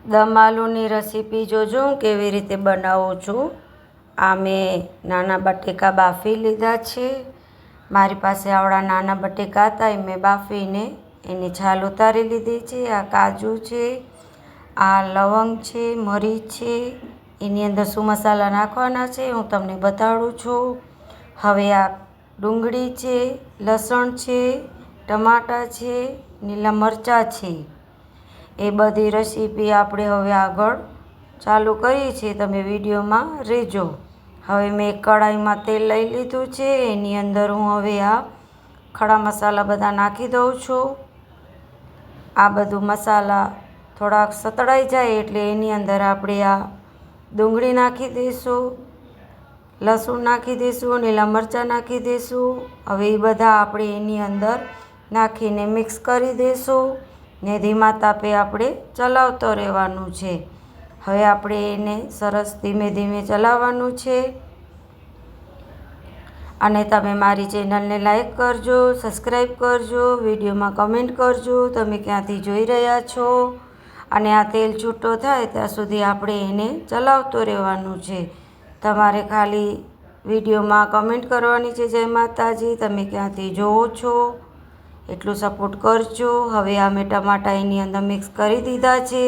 દમ આલુની રેસીપી જોજો હું કેવી રીતે બનાવું છું। આ મેં નાના બટેકા બાફી લીધા છે। મારી પાસે આવડા નાના બટેકા હતા એ મેં બાફીને એની છાલ ઉતારી લીધી છે। આ કાજુ છે, આ લવંગ છે, મરી છે, એની અંદર શું મસાલા નાખવાના છે હું તમને બતાડું છું। હવે આ ડુંગળી છે, લસણ છે, ટમાટા છે, લીલા મરચાં છે। એ બધી રેસીપી આપણે હવે આગળ ચાલુ કરી છે, તમે વિડીયોમાં રહેજો। હવે મેં કઢાઈમાં તેલ લઈ લીધું છે, એની અંદર હું હવે આ ખડા મસાલા બધા નાખી દઉં છું। આ બધું મસાલા થોડાક સતળાઈ જાય એટલે એની અંદર આપણે આ ડુંગળી નાખી દઈશું, લસણ નાખી દઈશું, લીલા મરચાં નાખી દઈશું। હવે એ બધા આપણે એની અંદર નાખીને મિક્સ કરી દઈશું ને ધીમા તાપે આપણે ચલાવતો રહેવાનું છે। હવે આપણે એને સરસ ધીમે ધીમે ચલાવવાનું છે। અને તમે મારી ચેનલને લાઈક કરજો, સબસ્ક્રાઈબ કરજો, વિડીયોમાં કમેન્ટ કરજો તમે ક્યાંથી જોઈ રહ્યા છો। અને આ તેલ છૂટો થાય ત્યાં સુધી આપણે એને ચલાવતો રહેવાનું છે। તમારે ખાલી વિડીયોમાં કમેન્ટ કરવાની છે જય માતાજી, તમે ક્યાંથી જોવો છો એટલું સપોર્ટ કરજો। હવે આ મેં ટમાટા એની અંદર મિક્સ કરી દીધા છે।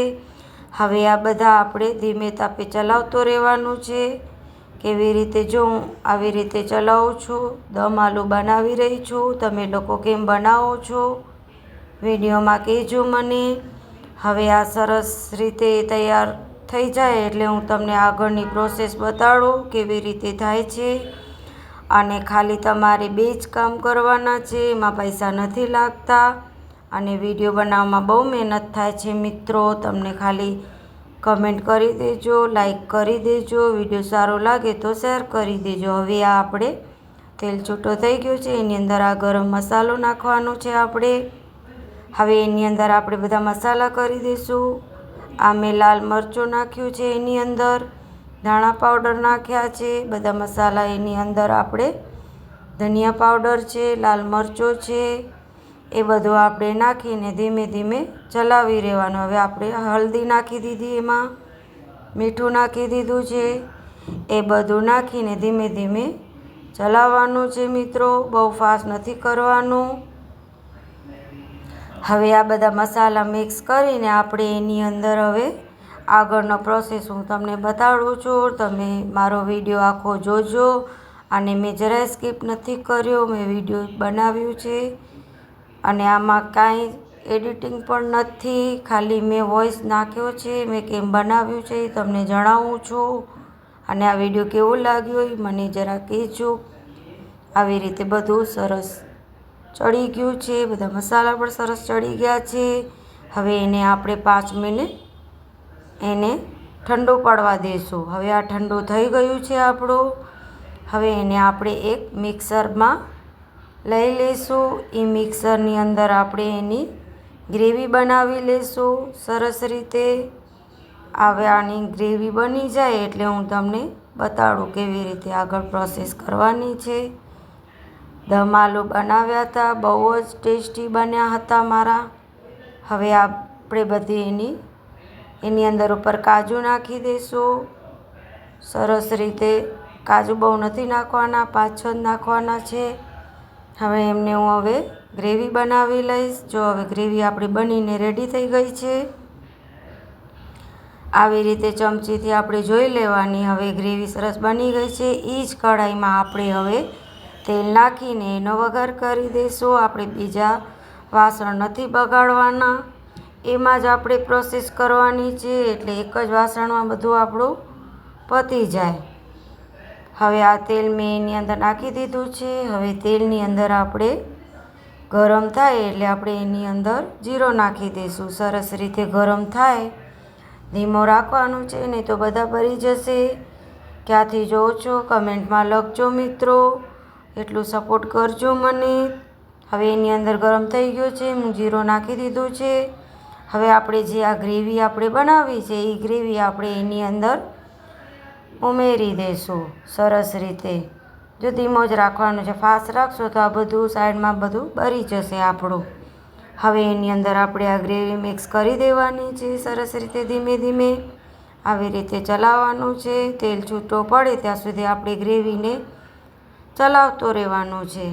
હવે આ બધા આપણે ધીમે તાપે ચલાવતો રહેવાનું છે। કેવી રીતે જો હું આવી રીતે ચલાવું છું, દમ આલુ બનાવી રહી છું, તમે લોકો કેમ બનાવો છો વિડીયોમાં કહેજો મને। હવે આ સરસ રીતે તૈયાર થઈ જાય એટલે હું તમને આગળની પ્રોસેસ બતાડું કેવી રીતે થાય છે। અને ખાલી તમારે 2 જ કામ કરવાના છે, એમાં પૈસા નથી લાગતા અને વિડીયો બનાવવામાં બહુ મહેનત થાય છે મિત્રો। તમને ખાલી કમેન્ટ કરી દેજો, લાઈક કરી દેજો, વિડીયો સારો લાગે તો શેર કરી દેજો। હવે આ આપણે તેલ છૂટો થઈ ગયો છે, એની અંદર આ ગરમ મસાલો નાખવાનો છે આપણે। હવે એની અંદર આપણે બધા મસાલા કરી દઈશું। આ મેં લાલ મરચું નાખ્યું છે, એની અંદર ધાણા પાવડર નાખ્યા છે, બધા મસાલા એની અંદર આપણે ધનિયા પાવડર છે, લાલ મરચું છે, એ બધું આપણે નાખીને ધીમે ધીમે ચલાવી રહેવાનું। હવે આપણે હળદી નાખી દીધી, એમાં મીઠું નાખી દીધું છે, એ બધું નાખીને ધીમે ધીમે ચલાવવાનું છે મિત્રો, બહુ ફાસ્ટ નથી કરવાનું। હવે આ બધા મસાલા મિક્સ કરીને આપણે એની અંદર હવે આગળનો પ્રોસેસ હું તમને બતાડું છું। તમે મારો વિડીયો આખો જોજો અને મેં જરાય સ્કીપ નથી કર્યો, મેં વિડીયો બનાવ્યું છે અને આમાં કાંઈ એડિટિંગ પણ નથી, ખાલી મેં વોઇસ નાખ્યો છે। મેં કેમ બનાવ્યું છે એ તમને જણાવું છું અને આ વિડીયો કેવો લાગ્યો એ મને જરા કહેજો। આવી રીતે બધું સરસ ચડી ગયું છે, બધા મસાલા પણ સરસ ચડી ગયા છે। હવે એને આપણે 5 મિનિટ એને ઠંડુ પડવા દઈશું। હવે આ ઠંડુ થઈ ગયું છે આપણું। હવે એને આપણે એક મિક્સરમાં લઈ લઈશું। એ મિક્સરની અંદર આપણે એની ગ્રેવી બનાવી લઈશું સરસ રીતે। હવે આની ગ્રેવી બની જાય એટલે હું તમને બતાડું કેવી રીતે આગળ પ્રોસેસ કરવાની છે। દમ આલુ બનાવ્યા હતા, બહુ જ ટેસ્ટી બન્યા હતા મારા। હવે આપણે બધી એની અંદર ઉપર કાજુ નાખી દઈશું સરસ રીતે। કાજુ બહુ નથી નાખવાના, 5-6 નાખવાના છે। હવે એમને હું હવે ગ્રેવી બનાવી લઈશ। જો હવે ગ્રેવી આપણી બનીને રેડી થઈ ગઈ છે, આવી રીતે ચમચીથી આપણે જોઈ લેવાની। હવે ગ્રેવી સરસ બની ગઈ છે। એ જ કઢાઈમાં આપણે હવે તેલ નાખીને એનો વઘાર કરી દઈશું। આપણે બીજા વાસણ નથી બગાડવાના, એમાં જ આપણે પ્રોસેસ કરવાની છે એટલે એક જ વાસણમાં બધું આપણું પતી જાય। હવે આ તેલ મેં એની અંદર નાખી દીધું છે। હવે તેલની અંદર આપણે ગરમ થાય એટલે આપણે એની અંદર જીરો નાખી દઈશું। સરસ રીતે ગરમ થાય, ધીમો રાખવાનું છે નહીં તો બધા બળી જશે। ક્યાંથી જોવો છો કમેન્ટમાં લખજો મિત્રો, એટલું સપોર્ટ કરજો મને। હવે એની અંદર ગરમ થઈ ગયો છે, હું જીરો નાખી દીધું છે। હવે આપણે જે આ ગ્રેવી આપણે બનાવી છે એ ગ્રેવી આપણે એની અંદર ઉમેરી દઈશું સરસ રીતે। જો ધીમો જ રાખવાનું છે, ફાસ્ટ રાખશો તો આ બધું સાઈડમાં બધું બળી જશે આપણું। હવે એની અંદર આપણે આ ગ્રેવી મિક્સ કરી દેવાની છે સરસ રીતે ધીમે ધીમે આવી રીતે ચલાવવાનું છે. તેલ છૂટો પડે ત્યાં સુધી આપણે ગ્રેવીને ચલાવતો રહેવાનો છે.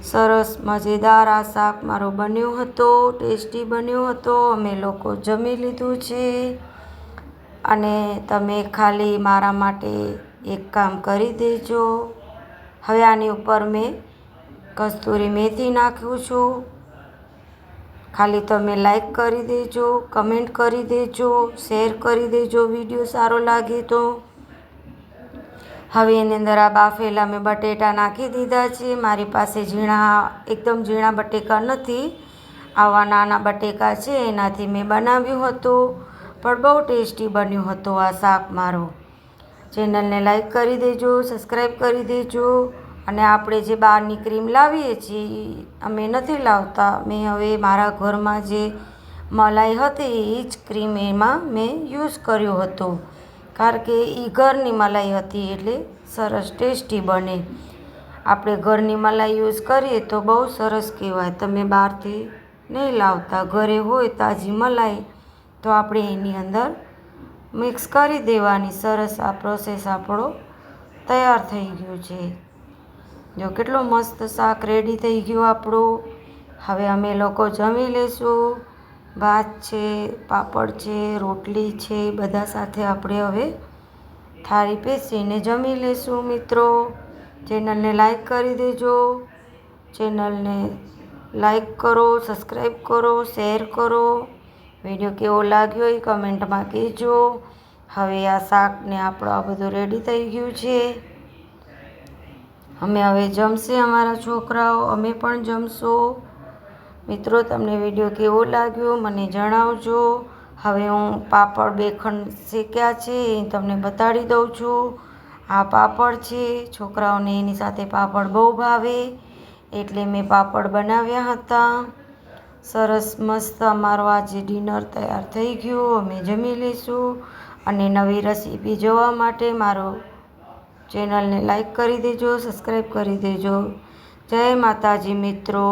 સરસ મજેદાર આ શાક મારો બન્યો હતો, ટેસ્ટી બન્યો હતો. અમે લોકો જમી લીધું છે અને તમે ખાલી મારા માટે એક કામ કરી દેજો. હવે આની ઉપર મેં કસ્તુરી મેથી નાખ્યું છું. ખાલી તમે લાઈક કરી દેજો, કમેન્ટ કરી દેજો, શેર કરી દેજો વિડીયો સારો લાગે તો. હવે એની અંદર આ બાફેલા મેં બટેટા નાખી દીધા છે. મારી પાસે એકદમ ઝીણા બટેકા નથી, આવા નાના બટેકા છે એનાથી મેં બનાવ્યું હતું, પણ બહુ ટેસ્ટી બન્યું હતું આ શાક મારો. ચેનલને લાઈક કરી દેજો, સબસ્ક્રાઈબ કરી દેજો. અને આપણે જે બહારની ક્રીમ લાવીએ છીએ અમે નથી લાવતા. મેં હવે મારા ઘરમાં જે મલાઈ હતી એ જ ક્રીમ એમાં મેં યુઝ કર્યો હતો, કારણ કે એ ઘરની મલાઈ હતી એટલે સરસ ટેસ્ટી બને. આપણે ઘરની મલાઈ યુઝ કરીએ તો બહુ સરસ કહેવાય. તમે બહારથી નહીં લાવતા, ઘરે હોય તાજી મલાઈ તો આપણે એની અંદર મિક્સ કરી દેવાની. સરસ આ પ્રોસેસ આપણો તૈયાર થઈ ગયો છે. જો કેટલો મસ્ત શાક રેડી થઈ ગયું આપણું. હવે અમે લોકો જમી લઈશું. ભાત છે, પાપડ છે, રોટલી છે, બધા સાથે આપણે હવે થાળી પીસીને જમી લઈશું મિત્રો. ચેનલને લાઈક કરી દેજો, ચેનલને લાઈક કરો, સબસ્ક્રાઈબ કરો, શેર કરો. વિડીયો કેવો લાગ્યો એ કમેન્ટમાં કહેજો. હવે આ શાકને આપણું આ બધું રેડી થઈ ગયું છે. અમે હવે જમશે અમારા છોકરાઓ, અમે પણ જમશું. મિત્રો તમને વિડીયો કેવો લાગ્યો મને જણાવજો. હવે હું પાપડ બેખંડ શેક્યા છે એ તમને બતાડી દઉં છું. આ પાપડ છે, છોકરાઓને એની સાથે પાપડ બહુ ભાવે એટલે મેં પાપડ બનાવ્યા હતા. સરસ મસ્ત અમારો આજે ડિનર તૈયાર થઈ ગયું. અમે જમી લઈશું. અને નવી રેસીપી જોવા માટે મારો ચેનલને લાઈક કરી દેજો, સબસ્ક્રાઈબ કરી દેજો. જય માતાજી મિત્રો.